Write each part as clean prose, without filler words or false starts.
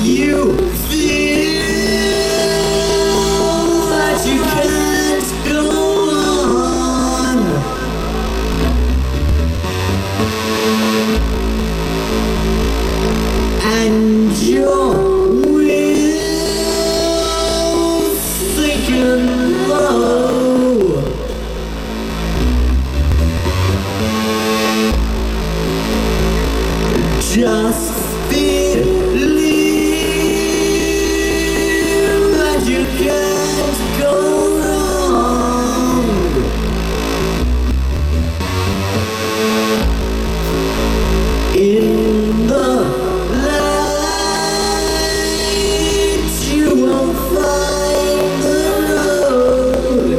you feel that you can't go on, and your will sinking low, just believe that you can't go wrong. In the light you will find the road.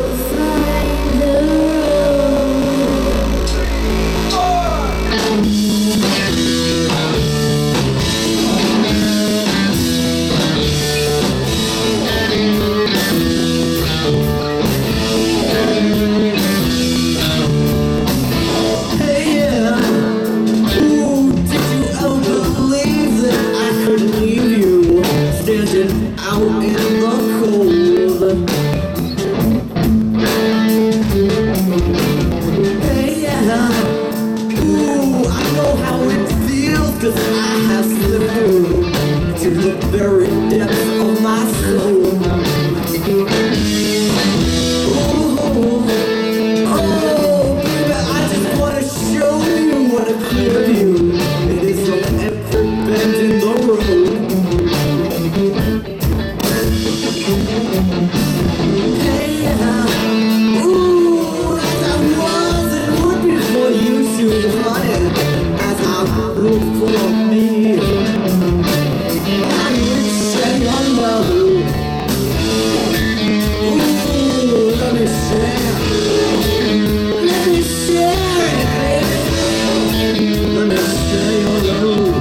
Hey, yeah. Ooh, did you ever believe that I could leave you standing out in the cold? Hey, yeah. Ooh, I know how it feels, 'cause I have slipped through to the very depths of my soul. Oh, baby, I just wanna show you what a clear view it is from every bend in the road. Hey, yeah. Ooh, as I was and would be for you to run as I look for me. I would say your love. Ooh, let me share. Let me share it, baby. Let me share your love.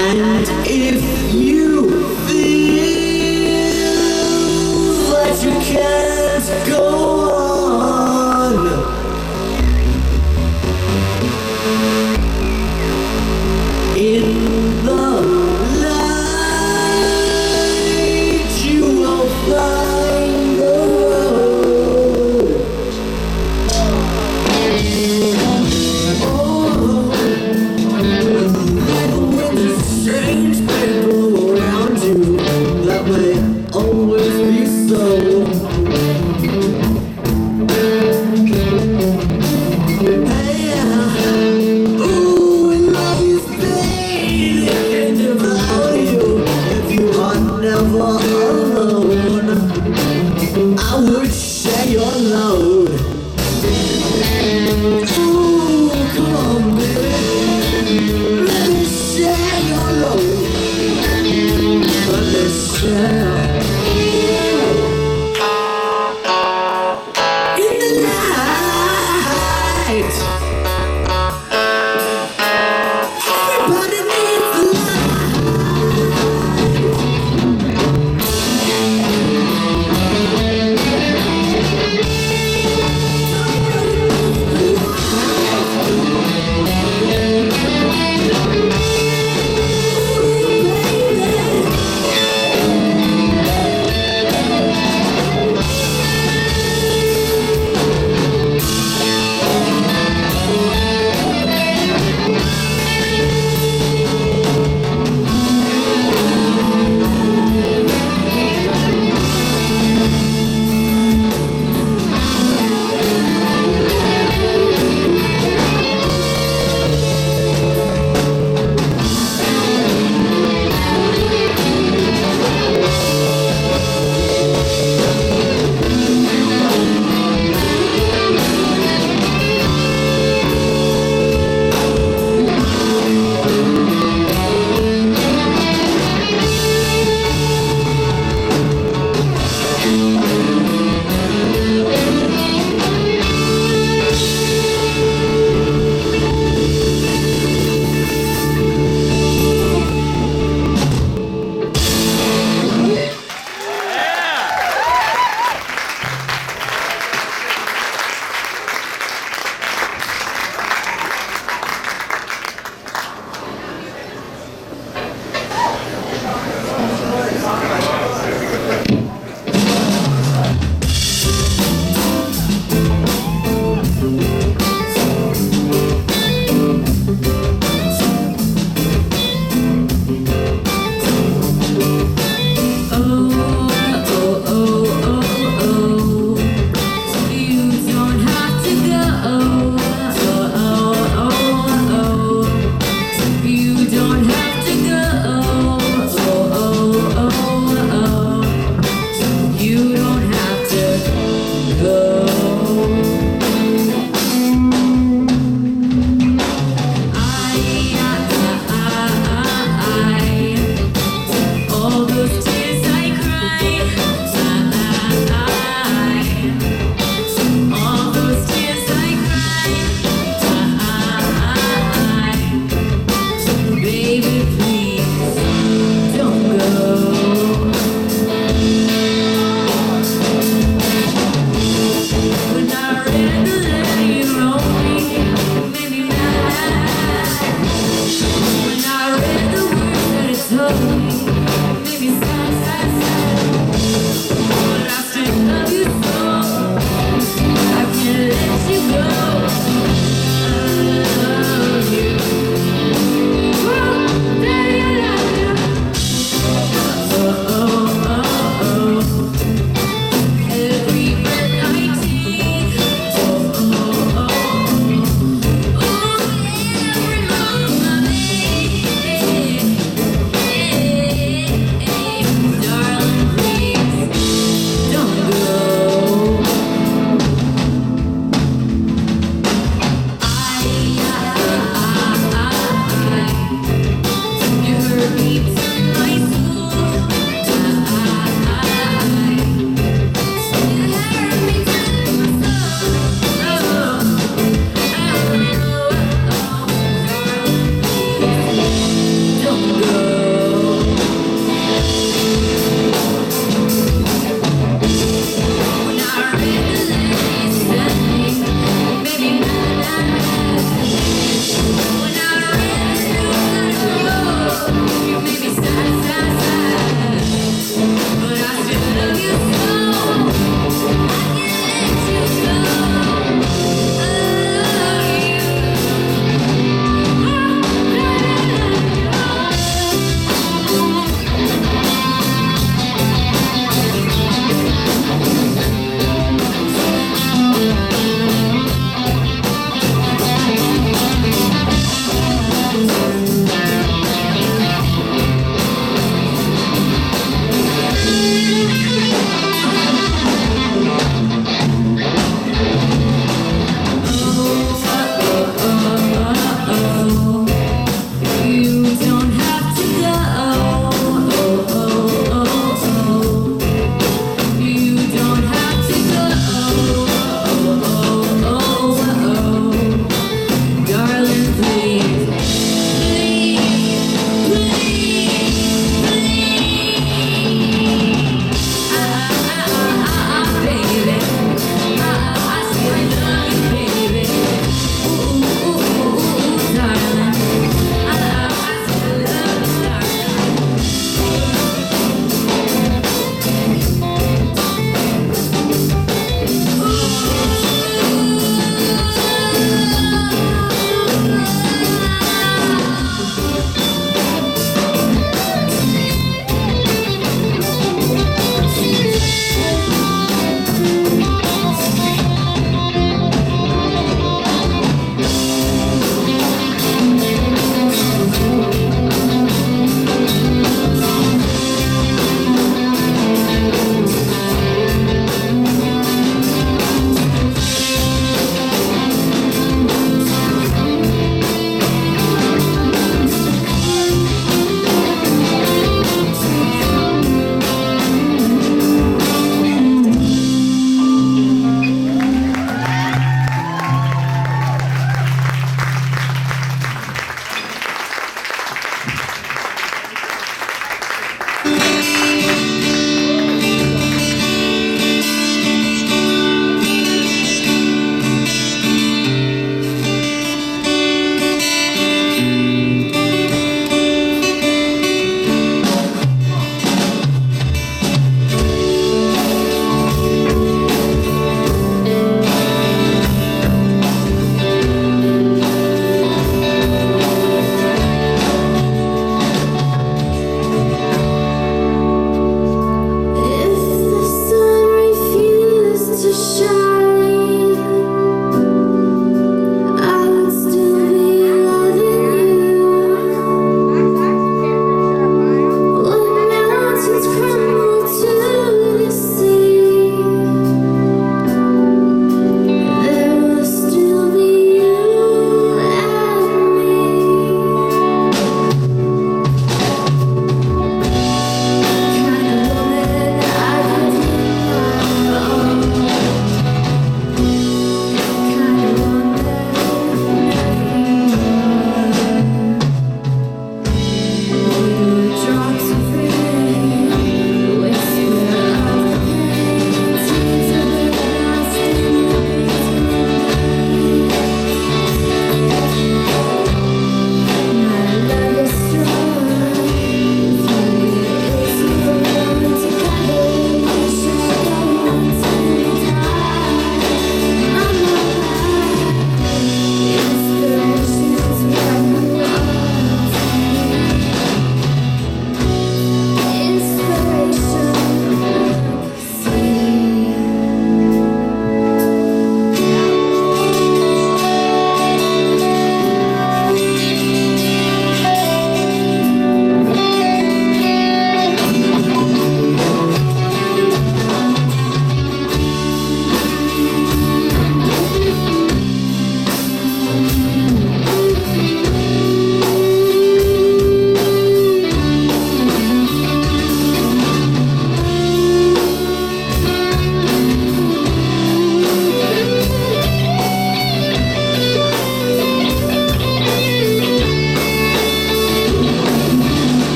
And if you feel that you can't go on, in the light you will find the road. Strange people around you that may always be so. Hey, yeah. Ooh, love is pain, it can devour you if you are never alone. I would share your load. Ooh, come on, baby. Let me share your load. Let me share. In the light, everybody needs the light.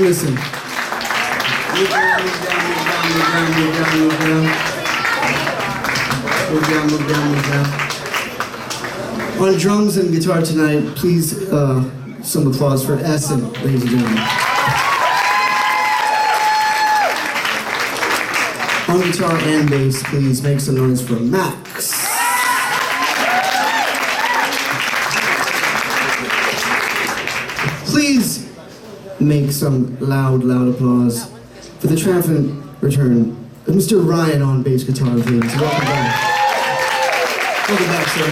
You're missing. Move down, move down, move down, move down, move down. Move down, move down, move down. On drums and guitar tonight, please, some applause for Essen, ladies and gentlemen. On guitar and bass, please make some noise for Max. Please make some loud applause for the triumphant return of Mr. Ryan on bass guitar, please. Welcome back. Welcome back, sir.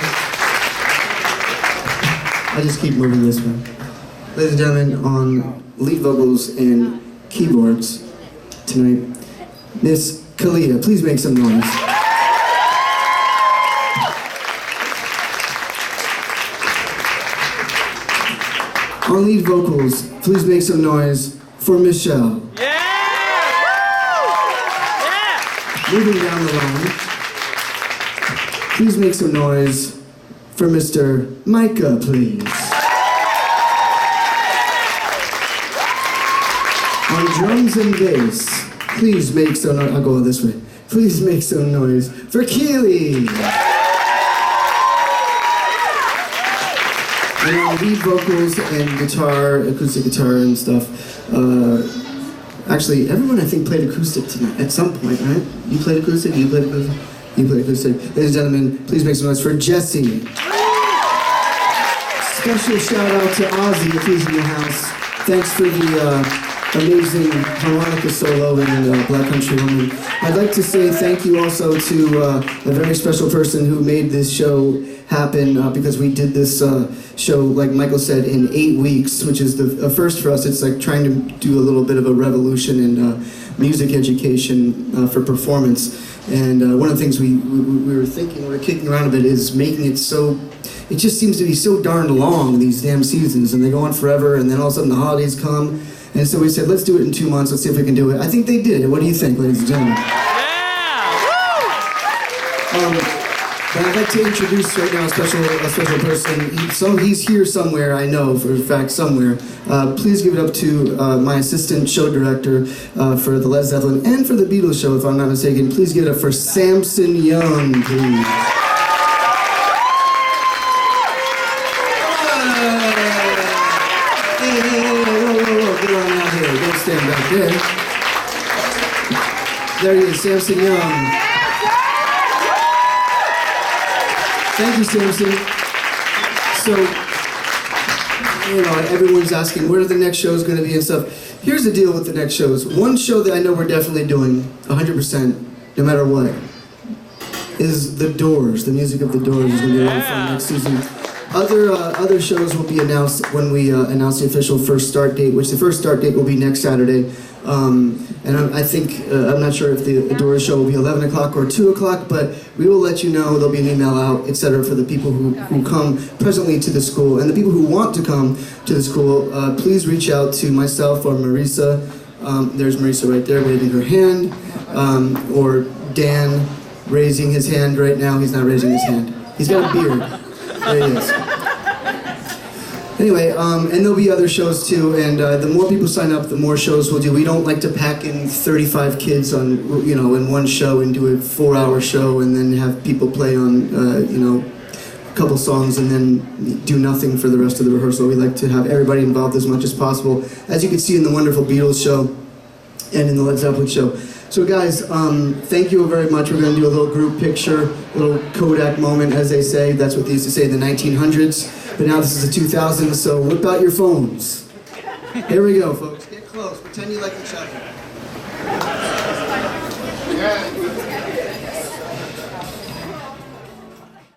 I just keep moving this way. Ladies and gentlemen, on lead vocals and keyboards tonight, Miss Kalia. Please make some noise. On lead vocals, please make some noise for Michelle. Yeah! Yeah! Moving down the line, please make some noise for Mr. Micah, please. On drums and bass, please make some noise. I'll go this way. Please make some noise for Keely. And on lead vocals and guitar, acoustic guitar and stuff. Actually, everyone I think played acoustic tonight at some point, right? You played acoustic? You played acoustic? You played acoustic. Ladies and gentlemen, please make some noise for Jesse. Special shout out to Ozzy if he's in the house. Thanks for the amazing harmonica solo in Black Country Woman. I'd like to say thank you also to a very special person who made this show happen because we did this show, like Michael said, in 8 weeks, which is the first for us. It's like trying to do a little bit of a revolution in music education for performance. And one of the things we were thinking, we were kicking around a bit, is making it so, it just seems to be so darn long, these damn seasons, and they go on forever, and then all of a sudden the holidays come. And so we said, let's do it in 2 months, let's see if we can do it. I think they did. What do you think, ladies and gentlemen? Yeah! But I'd like to introduce right now a special person. He's here somewhere, I know for a fact, somewhere. Please give it up to my assistant show director for the Led Zeppelin and for the Beatles show, if I'm not mistaken. Please give it up for Samson Young, please. Don't stand back there. There he is, Samson Young. Thank you, Samson. So, you know, everyone's asking where the next show is going to be and stuff. Here's the deal with the next shows. One show that I know we're definitely doing, 100%, no matter what, is The Doors. The music of The Doors is going to be on for next season. Other shows will be announced when we announce the official first start date, which the first start date will be next Saturday. And I think, I'm not sure if the Doors show will be 11 o'clock or 2 o'clock, but we will let you know. There'll be an email out, etc., for the people who come presently to the school. And the people who want to come to the school, please reach out to myself or Marisa. There's Marisa right there waving her hand. Or Dan raising his hand right now. He's not raising his hand. He's got a beard. There he is. Anyway, and there'll be other shows too, and the more people sign up, the more shows we'll do. We don't like to pack in 35 kids on, you know, in one show and do a 4-hour show and then have people play on, you know, a couple songs and then do nothing for the rest of the rehearsal. We like to have everybody involved as much as possible, as you can see in the wonderful Beatles show and in the Led Zeppelin show. So guys, thank you very much. We're going to do a little group picture, a little Kodak moment, as they say. That's what they used to say in the 1900s. But now this is the 2000s, so whip out your phones. Here we go, folks. Get close. Pretend you like each other.